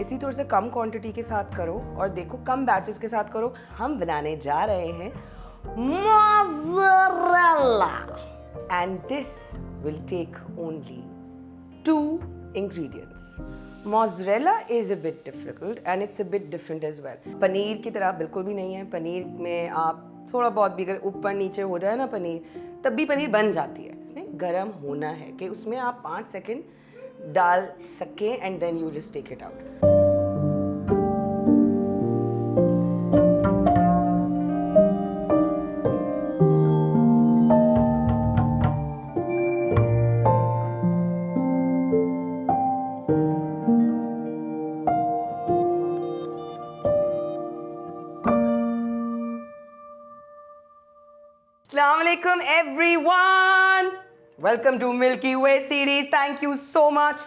इसी थोड़े से कम क्वांटिटी के साथ करो और देखो कम बैचेस के साथ करो। हम बनाने जा रहे हैं mozzarella and this will take only 2 ingredients. Mozzarella is a bit difficult and it's a bit different as well. Paneer की तरह बिल्कुल भी नहीं है। पनीर में आप थोड़ा बहुत भी अगर ऊपर नीचे हो जाए ना पनीर, तब भी पनीर बन जाती है। इसमें गरम होना है कि उसमें आप 5 सेकंड डाल सकें and then you just take it out. Assalamualaikum everyone, welcome to Milky Way series. Thank you so much.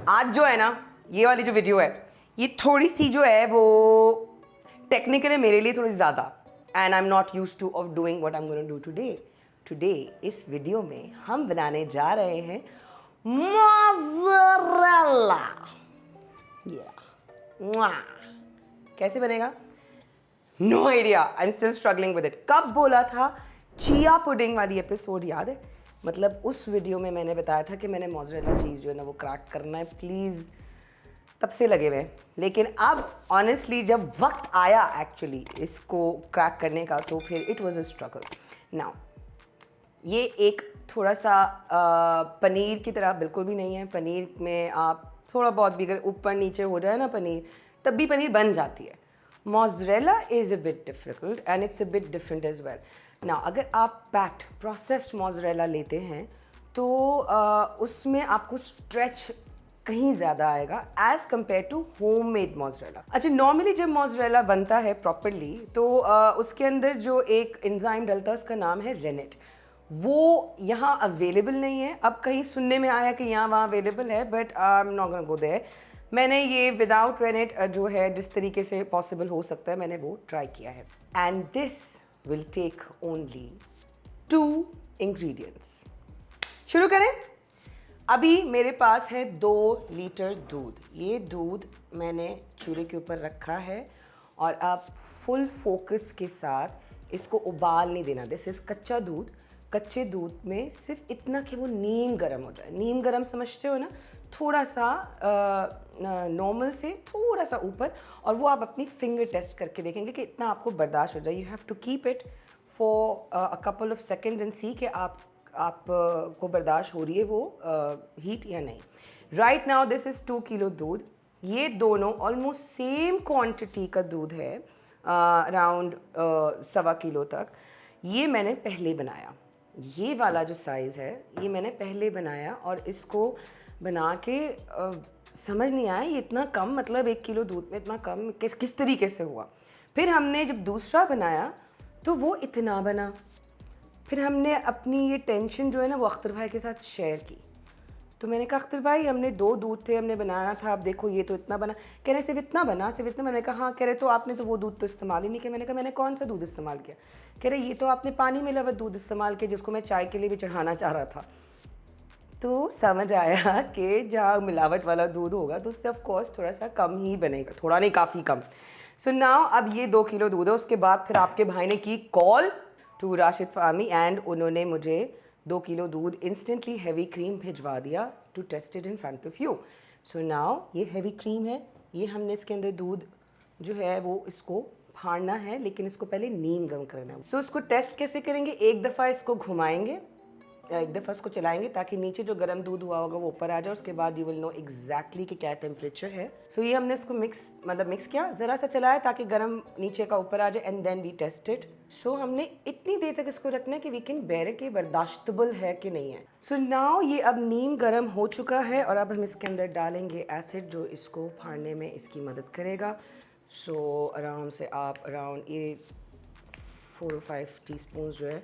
आज जो है ना, ये वाली जो वीडियो है, ये थोड़ी सी जो है वो टेक्निकली मेरे लिए थोड़ी ज़्यादा, and I'm not used to of doing what I'm going to do today. Today इस वीडियो में हम बनाने जा रहे हैं मोज़रेला। कैसे बनेगा? No idea. I'm still struggling with it. कब बोला था? चिया पुडिंग वाली एपिसोड याद है? मतलब उस वीडियो में मैंने बताया था कि मैंने मोज़रेला चीज़ जो है ना वो क्रैक करना है प्लीज़, तब से लगे हुए। लेकिन अब ऑनेस्टली जब वक्त आया एक्चुअली इसको क्रैक करने का तो फिर it was a struggle. Now ये एक थोड़ा सा पनीर की तरह बिल्कुल भी नहीं है। पनीर में आप थोड़ा बहुत भी अगर ऊपर नीचे हो जाए ना पनीर, तब भी पनीर बन जाती है। Mozzarella is a bit difficult and it's a bit different as well. Now अगर आप पैक्ड प्रोसेस्ड मोज़रेला लेते हैं तो उसमें आपको स्ट्रेच कहीं ज़्यादा आएगा as compare to homemade mozzarella. अच्छा, नॉर्मली जब मोज़रेला बनता है प्रॉपरली तो उसके अंदर जो एक एंजाइम डलता है उसका नाम है रेनेट। वो यहाँ अवेलेबल नहीं है। अब कहीं सुनने में आया कि यहाँ वहाँ अवेलेबल है, but I am not gonna go there. मैंने ये विदाउट रेनेट जो है जिस तरीके से पॉसिबल हो सकता है मैंने वो ट्राई किया है। And this will take only 2 ingredients. शुरू करें। अभी मेरे पास है 2 लीटर दूध। ये दूध मैंने चूल्हे के ऊपर रखा है और अब फुल फोकस के साथ इसको उबाल नहीं देना। दिस इज़ कच्चा दूध। कच्चे दूध में सिर्फ इतना कि वो नीम गर्म हो जाए। नीम गर्म समझते हो ना, थोड़ा सा नॉर्मल से थोड़ा सा ऊपर, और वो आप अपनी फिंगर टेस्ट करके देखेंगे कि इतना आपको बर्दाश्त हो जाए। You have to keep it for a couple of seconds and see कि आप को बर्दाश्त हो रही है वो हीट या नहीं। Right now this is 2 kilo दूध। ये दोनों ऑलमोस्ट सेम क्वांटिटी का दूध है, अराउंड 1.25 किलो तक। ये मैंने पहले बनाया। ये वाला जो साइज़ है ये मैंने पहले बनाया और इसको बना के समझ नहीं आया ये इतना कम, मतलब 1 किलो दूध में इतना कम किस तरीके से हुआ। फिर हमने जब दूसरा बनाया तो वो इतना बना। फिर हमने अपनी ये टेंशन जो है ना वो अख्तर भाई के साथ शेयर की। तो मैंने कहा अख्तर भाई हमने 2 दूध थे, हमने बनाना था, अब देखो ये तो इतना बना। कह रहे सिर्फ इतना बना, सिर्फ इतना। मैंने कहा हाँ। कह रहे तो आपने तो वो दूध तो इस्तेमाल ही नहीं किया। मैंने कहा मैंने कौन सा दूध इस्तेमाल किया? कह रहे ये तो आपने पानी मिला हुआ दूध इस्तेमाल किया जिसको मैं चाय के लिए भी चढ़ाना चाह रहा था। तो समझ आया कि जहाँ मिलावट वाला दूध होगा तो उससे ऑफकोर्स थोड़ा सा कम ही बनेगा, थोड़ा नहीं काफ़ी कम। सो नाउ अब ये 2 किलो दूध है। उसके बाद फिर आपके भाई ने की कॉल टू राशिद फ़ाहमी एंड उन्होंने मुझे 2 किलो दूध इंस्टेंटली हैवी क्रीम भिजवा दिया to test it in front of you. So now ये हैवी क्रीम है। ये हमने इसके अंदर दूध जो है वो इसको फाड़ना है, लेकिन इसको पहले नीम गर्म करना है। सो इसको टेस्ट कैसे करेंगे? एक दफ़ा इसको घुमाएंगे, एक दफ़ा इसको चलाएंगे ताकि नीचे जो गर्म दूध हुआ होगा वो ऊपर आ जाए। उसके बाद यू विल नो एग्जैक्टली कि क्या टेम्परेचर है। सो ये हमने इसको मिक्स किया, ज़रा सा चलाया ताकि गर्म नीचे का ऊपर आ जाए and then we test it. So हमने इतनी देर तक इसको रखना है कि वी कैन बेयर इट, कि बर्दाश्तबल है कि नहीं है। सो नाउ ये अब नीम गर्म हो चुका है और अब हम इसके अंदर डालेंगे एसिड जो इसको फाड़ने में इसकी मदद करेगा। सो आराम से आप अराउंड ये 4 or 5 टीस्पून जो है,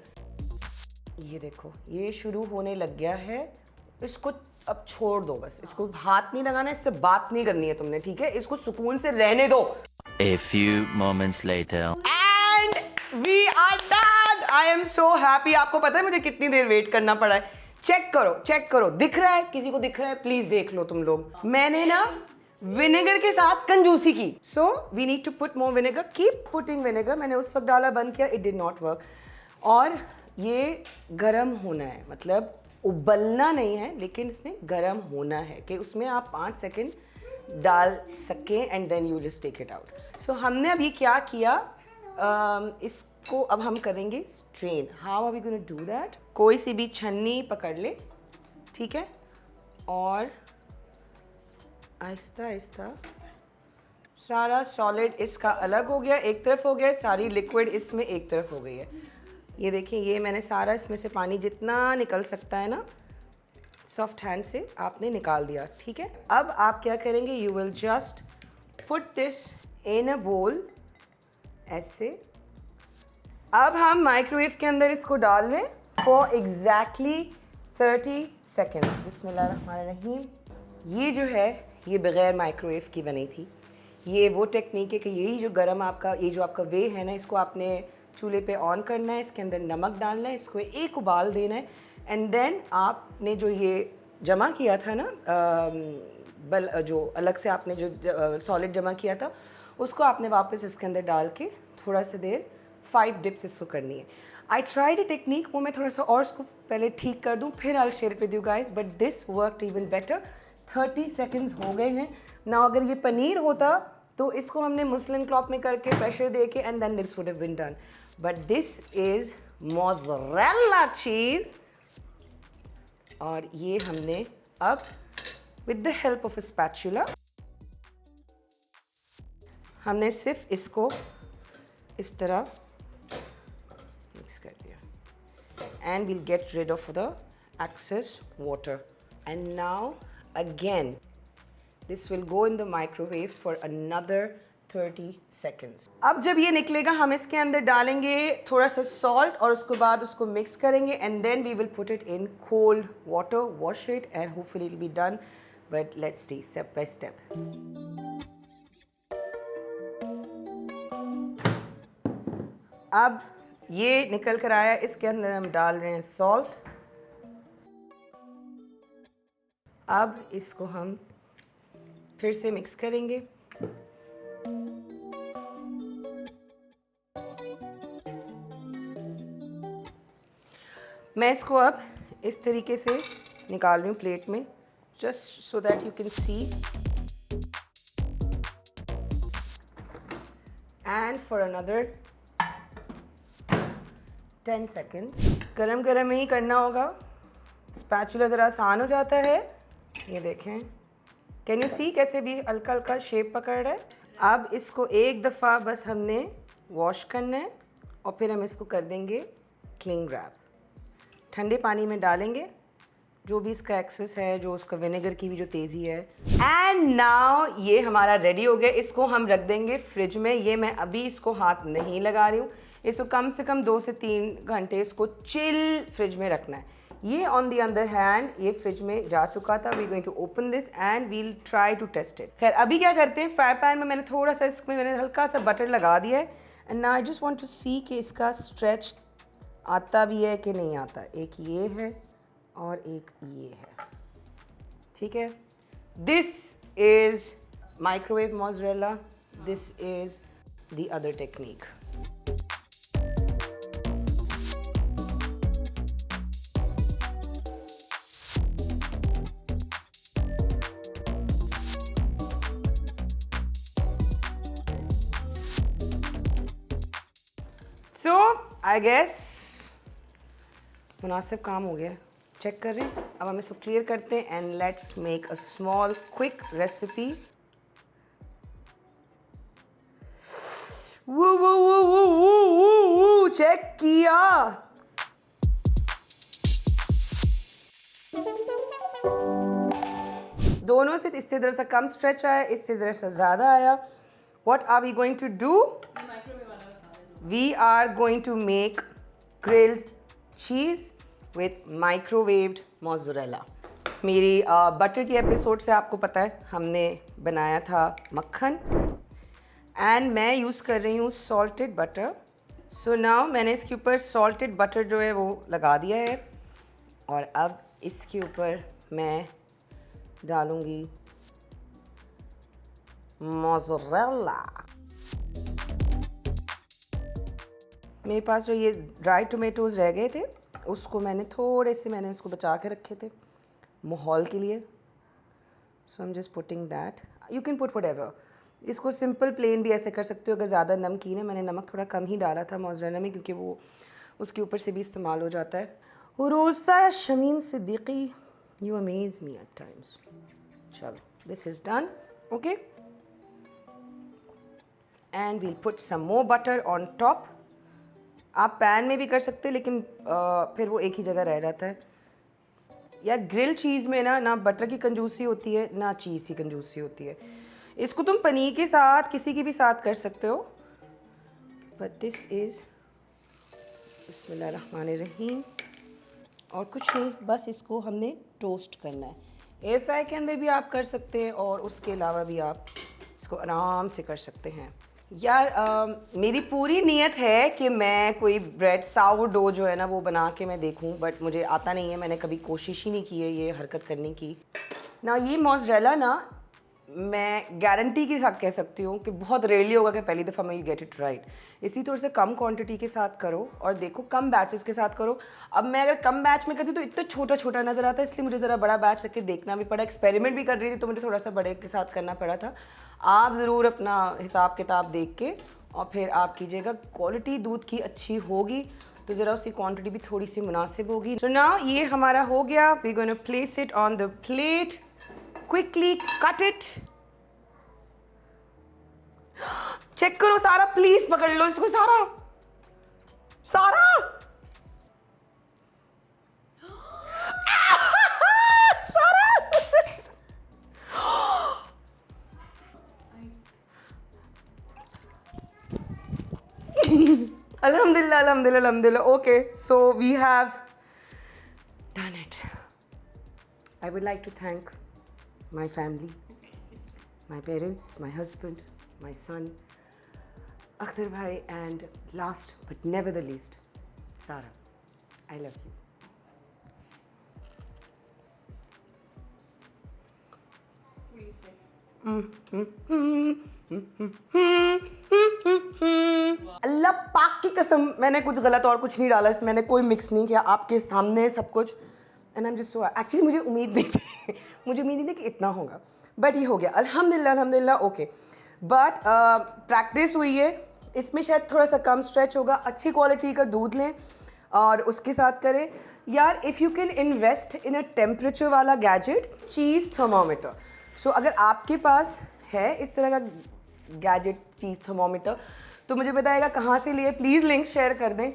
ये देखो ये शुरू होने लग गया है। इसको अब छोड़ दो, बस इसको हाथ नहीं लगाना, इससे बात नहीं करनी है तुमने, ठीक है? इसको सुकून से रहने दो। A few moments later. And we are done. I am so happy. आपको पता है मुझे कितनी देर वेट करना पड़ा है? चेक करो, दिख रहा है? किसी को दिख रहा है? प्लीज देख लो तुम लोग। मैंने ना विनेगर के साथ कंजूसी की। So we need to put more vinegar, keep putting vinegar. मैंने उस वक्त डाला, बंद किया, इट डिड नॉट वर्क। और ये गरम होना है, मतलब उबलना नहीं है, लेकिन इसमें गरम होना है कि उसमें आप 5 सेकंड डाल सकें and then you just take it out. So हमने अभी क्या किया, इसको अब हम करेंगे strain. How are we going to do that? कोई सी भी छन्नी पकड़ ले, ठीक है, और आहिस्ता आहिस्ता सारा सॉलिड इसका अलग हो गया, एक तरफ हो गया, सारी लिक्विड इसमें एक तरफ हो गई है। ये देखिए, ये मैंने सारा इसमें से पानी जितना निकल सकता है ना, सॉफ्ट हैंड से आपने निकाल दिया, ठीक है। अब आप क्या करेंगे, you will just put this in a bowl, ऐसे। अब हम माइक्रोवेव के अंदर इसको डाल लें फॉर एग्जैक्टली 30 सेकेंड्स। बिस्मिल्लाहिर्रहमानिर्रहीम। ये जो है, ये बग़ैर माइक्रोवेव की बनी थी। ये वो टेक्निक है कि यही जो गरम आपका, ये जो आपका वे है ना, इसको आपने चूल्हे पे ऑन करना है, इसके अंदर नमक डालना है, इसको एक उबाल देना है, एंड देन आपने जो ये जमा किया था ना, जो अलग से आपने जो सॉलिड जमा किया था, उसको आपने वापस इसके अंदर डाल के थोड़ा सा देर 5 डिप्स इसको करनी है। आई ट्राइड अ टेक्निक, वो मैं थोड़ा सा और उसको पहले ठीक कर दूँ, फिर I share it with you guys, but this worked even better. 30 seconds हो गए हैं ना। अगर ये पनीर होता तो इसको हमने मुस्लिम क्लॉथ में करके प्रेशर दे के and then this would have been done, but this is mozzarella cheese. और ये हमने अब with the help of a spatula हमने सिर्फ इसको इस तरह मिक्स कर दिया, and we'll get rid of the excess water. And now again this will go in the microwave for another 30 seconds. अब जब ये निकलेगा, हम इसके अंदर डालेंगे थोड़ा सा सॉल्ट और उसके बाद उसको मिक्स करेंगे, and then we will put it in cold water, wash it, and hopefully it will be done, but let's see step by step. अब ये निकल कर आया, इसके अंदर हम डाल रहे हैं सॉल्ट। अब इसको हम फिर से मिक्स करेंगे। मैं इसको अब इस तरीके से निकाल रही हूँ प्लेट में, just so that you can see. And for another 10 seconds गरम गरम ही करना होगा। स्पैचुला ज़रा आसान हो जाता है, ये देखें, कैन यू सी कैसे भी हल्का हल्का शेप पकड़ रहा है। अब इसको एक दफ़ा बस हमने वॉश करना है और फिर हम इसको कर देंगे क्लिंग रैप। ठंडे पानी में डालेंगे जो भी इसका एक्सेस है, जो उसका विनेगर की भी जो तेज़ी है। एंड नाउ ये हमारा रेडी हो गया। इसको हम रख देंगे फ्रिज में। ये मैं अभी इसको हाथ नहीं लगा रही हूँ, इसको कम से कम 2 से 3 घंटे इसको चिल फ्रिज में रखना है। ये ऑन दी अदर हैंड ये फ्रिज में जा चुका था। We going to open this and we'll try to test it. खैर अभी क्या करते हैं, फ्राई पैन में मैंने थोड़ा सा इसमें मैंने हल्का सा बटर लगा दिया है, and now I just want to see कि इसका स्ट्रेच आता भी है कि नहीं आता। एक ये है और एक ये है, ठीक है। This is microwave mozzarella, this is the other technique. So I guess मुनासिब काम हो गया। चेक कर रहे हैं, अब हम इसको क्लियर करते हैं and let's make a small quick recipe. वो चेक किया। दोनों से इससे ज़रा सा कम स्ट्रेच आया, इससे ज़रा सा ज़्यादा आया। What are we going to do? We are going to make grilled cheese with microwaved mozzarella. मेरी बटर की एपिसोड से आपको पता है हमने बनाया था मक्खन, एंड मैं यूज़ कर रही हूँ सॉल्टेड बटर। सो नाउ मैंने इसके ऊपर सॉल्टेड बटर जो है वो लगा दिया है, और अब इसके ऊपर मैं डालूँगी मोज़रेला। मेरे पास जो ये ड्राई टोमेटोज़ रह गए थे उसको मैंने थोड़े से मैंने इसको बचा के रखे थे माहौल के लिए। So I am just putting that, you can put whatever. इसको सिंपल प्लेन भी ऐसे कर सकते हो अगर ज़्यादा नमकीन है। मैंने नमक थोड़ा कम ही डाला था मोज़रेला में क्योंकि वो उसके ऊपर से भी इस्तेमाल हो जाता है। Roza Shamim Siddiqui, you amaze me at times. चलो, this is done, okay. And we'll put some more butter on top. आप पैन में भी कर सकते हैं लेकिन फिर वो एक ही जगह रह जाता है। या ग्रिल चीज़ में ना बटर की कंजूसी होती है ना चीज़ की कंजूसी होती है। इसको तुम पनीर के साथ किसी के भी साथ कर सकते हो। बट दिस इज़ बिस्मिल्लाहिर्रहमानिर्रहीम। और कुछ नहीं, बस इसको हमने टोस्ट करना है। एयर फ्राई के अंदर भी आप कर सकते हैं और उसके अलावा भी आप इसको आराम से कर सकते हैं। यार मेरी पूरी नीयत है कि मैं कोई ब्रेड साउर डो जो है ना वो बना के मैं देखूं, बट मुझे आता नहीं है। मैंने कभी कोशिश ही नहीं की है ये हरकत करने की ना। ये मोज़रेला ना मैं गारंटी के साथ कह सकती हूँ कि बहुत रेयरली होगा कि पहली दफ़ा मैं यू गेट इट राइट। इसी थोड़े से कम क्वांटिटी के साथ करो और देखो, कम बैचेस के साथ करो। अब मैं अगर कम बैच में करती तो इतना छोटा छोटा नज़र आता है, इसलिए मुझे ज़रा बड़ा बैच रख के देखना भी पड़ा। एक्सपेरिमेंट भी कर रही थी तो मुझे थोड़ा सा बड़े के साथ करना पड़ा था। आप ज़रूर अपना हिसाब किताब देख के और फिर आप कीजिएगा। क्वालिटी दूध की अच्छी होगी तो ज़रा उसकी क्वांटिटी भी थोड़ी सी मुनासिब होगी। तो ना ये हमारा हो गया। We gonna place it on the plate, quickly cut it. Check करो सारा, प्लीज पकड़ लो इसको सारा सारा। सारा अल्हम्दुलिल्लाह अल्हम्दुलिल्लाह अल्हम्दुलिल्लाह। Okay, so we have done it. I would like to thank my family, my parents, my husband, my son Akhtar bhai, and last but never the least, Sara. I love you. What do you say? अल्लाह पाक की कसम, मैंने कुछ गलत और कुछ नहीं डाला इसमें, मैंने कोई मिक्स नहीं किया, आपके सामने सब कुछ। And I am just so, actually मुझे उम्मीद नहीं थी मुझे उम्मीद नहीं थी कि इतना होगा, बट ये हो गया अल्हम्दुलिल्लाह अल्हम्दुलिल्लाह। ओके, बट प्रैक्टिस हुई है। इसमें शायद थोड़ा सा कम स्ट्रेच होगा। अच्छी क्वालिटी का दूध लें और उसके साथ करें। यार if you can invest in a temperature वाला गैजेट, चीज़ थर्मोमीटर। सो अगर आपके पास है इस तरह का गैजेट, चीज़ थर्मोमीटर, तो मुझे बताएगा कहाँ से लिए, प्लीज़ लिंक शेयर कर दें।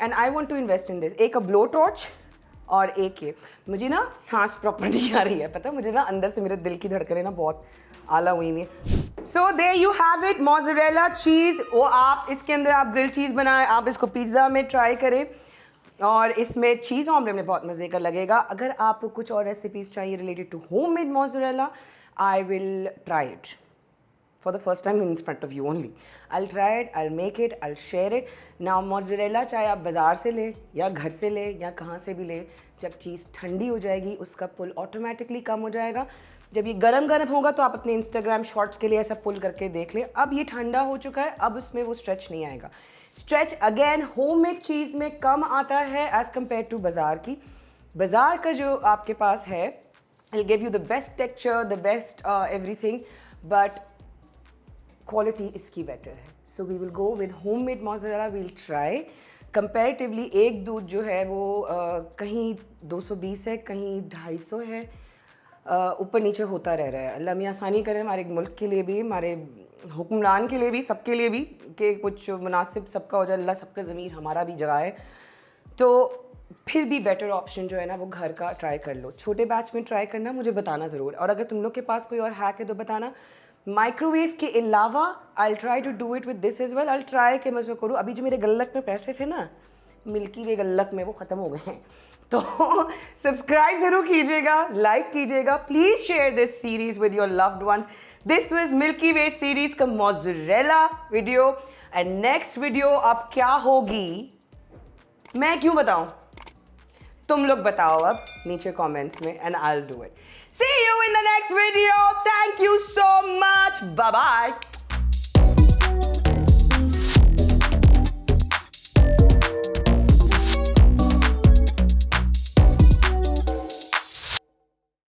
And I want to invest in this. एक ब्लो टॉर्च और एक ये। मुझे ना सांस प्रॉपर नहीं आ रही है, पता मुझे ना अंदर से मेरे दिल की धड़कनें ना बहुत आला हुई हुई है। So there you have it, mozzarella cheese. वो आप इसके अंदर आप ग्रिल चीज़ बनाएं, आप इसको पिज़्ज़ा में ट्राई करें और इसमें चीज़ ऑमलेट में बहुत मज़े का लगेगा। अगर आपको कुछ और रेसिपीज़ चाहिए related to homemade mozzarella, I will try it for the first time in front of you only. I'll try it, I'll make it, I'll share it. Now mozzarella चाहे आप बाज़ार से ले या घर से ले या कहाँ से भी ले, जब चीज़ ठंडी हो जाएगी उसका पुल ऑटोमेटिकली कम हो जाएगा। जब ये गरम गरम होगा तो आप अपने इंस्टाग्राम शॉर्ट्स के लिए ऐसा पुल करके देख लें। अब ये ठंडा हो चुका है, अब उसमें वो स्ट्रेच नहीं आएगा। स्ट्रेच अगेन होममेड चीज़ में कम आता है एज़ कम्पेयर टू बाज़ार की। बाज़ार का जो आपके पास है, I'll give you the best texture, the best everything, but quality इसकी बेटर है। So we will go with home made mozzarella, we'll try. Comparatively एक दूध जो है वो कहीं 220 है, कहीं 250 है, ऊपर नीचे होता रह रहा है। अल्लाह मियाँ आसानी करे हमारे मुल्क के लिए भी, हमारे हुक्मरान के लिए भी, सबके लिए भी, कि कुछ मुनासिब सबका हो जाए। अल्लाह सबका ज़मीर हमारा भी जगाए। तो फिर भी बेटर ऑप्शन जो है ना वो घर का ट्राई कर लो। छोटे बैच में ट्राई करना, मुझे बताना ज़रूर। और अगर तुम लोग के पास कोई और हैक है तो बताना। माइक्रोवेव के अलावा I try to do it with this as well. I try कि मैं उसको करूँ। अभी जो मेरे गल्लक में पैसे थे ना, मिल्की वे गल्लक में, वो ख़त्म हो गए हैं। तो सब्सक्राइब ज़रूर कीजिएगा, लाइक कीजिएगा, please share this series with your loved ones. This was Milky Way series का mozzarella video. And next video अब क्या होगी मैं क्यों बताऊँ, तुम लोग बताओ अब नीचे कमेंट्स में, and I will do it. See you in the next video. Thank you so much. Bye bye.